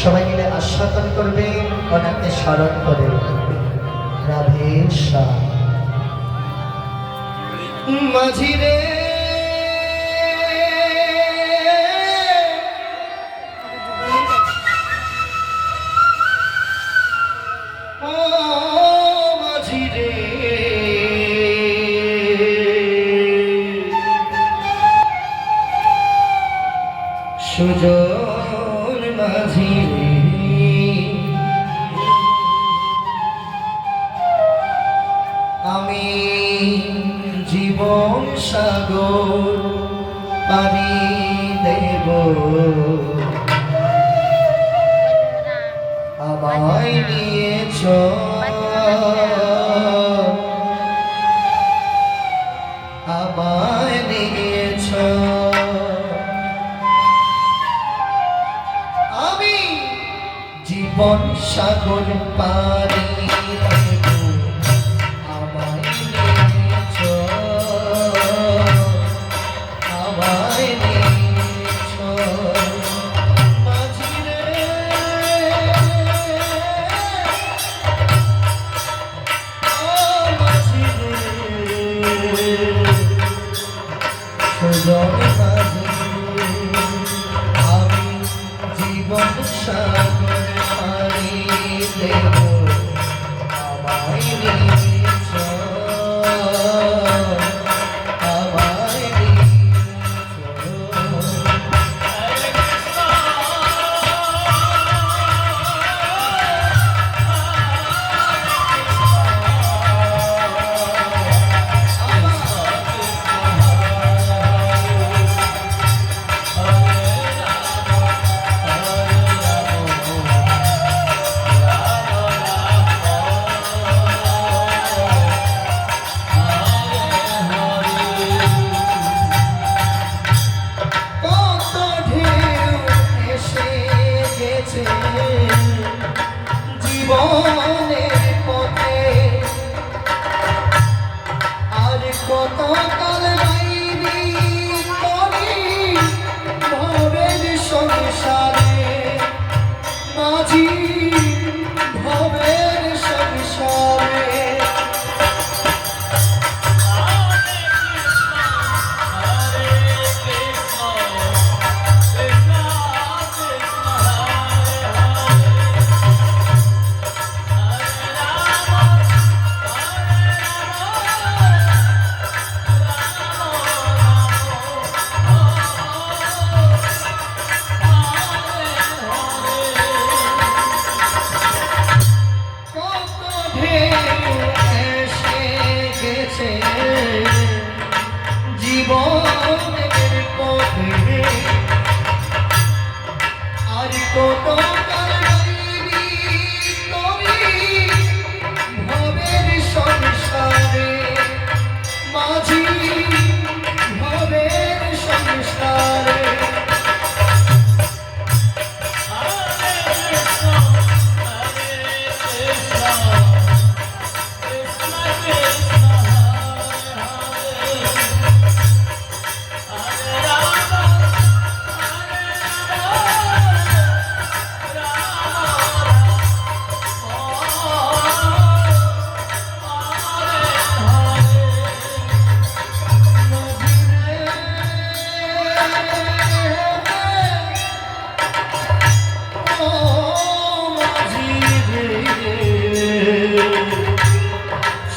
সবাই মিলে আস্বাদন করবে, ওনাকে স্মরণ করে। রাধে শ্যাম। মাঝি রে সুজন মাঝি আমি জীবন সাগর পানি দেব, আমায় নিয়েছ আমায় নিয়েছ, আমি জীবন সাগর পানি দেব, আমায় নিয়েছ আমায় নিয়েছ। মাঝি রে মাঝি রে সুজন মাঝি, আমি জীবন সাগর পানি দেব, আমায় নিয়েছ আমায় নিয়েছ। জীবনের পথে আর কত কাল বাইনি করি ভবের সংসারে, মাঝি ভবের সংসারে। জীবনের পথে আর কত কাল বাইনি করি ভবের সংসারে, মাঝি ভবের সংসারে।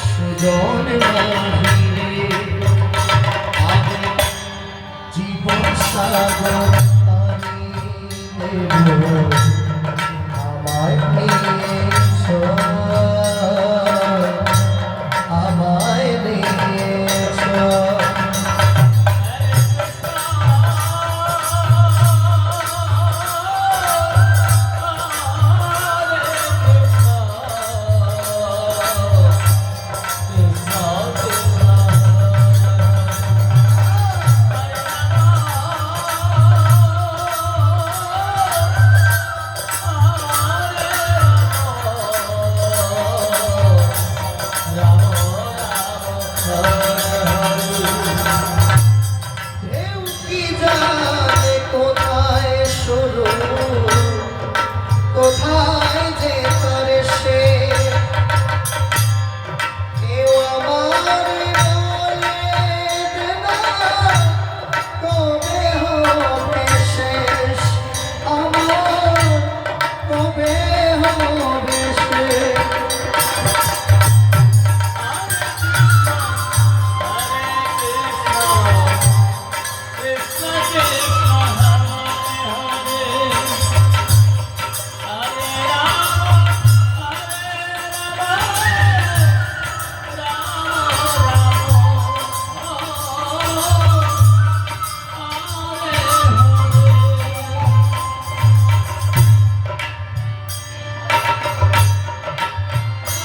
সুজন মাঝি রে আমি জীবন সাগর পানি দেব, আমায় নিয়েছ আমায় নিয়েছ।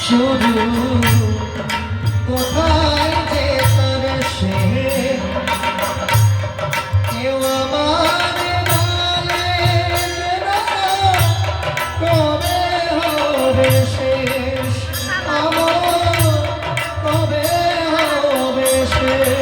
শুধু কোথায় যে তার সে কেউ আমার বলে না কবে হবে শেষ আমার কবে হবে শেষ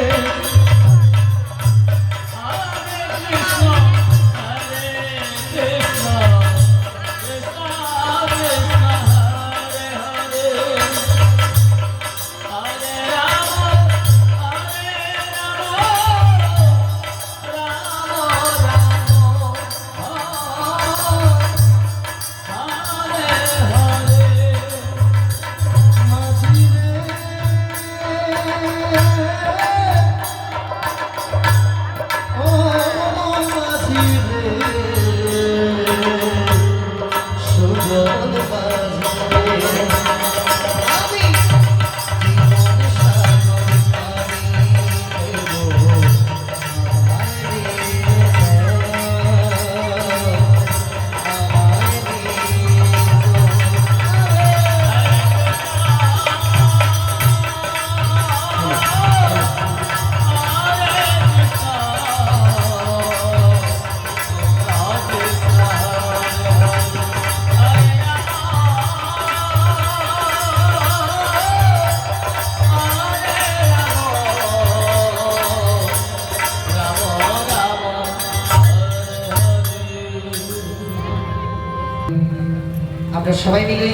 আমরা সবাই মিলে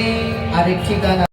আরেকটি গান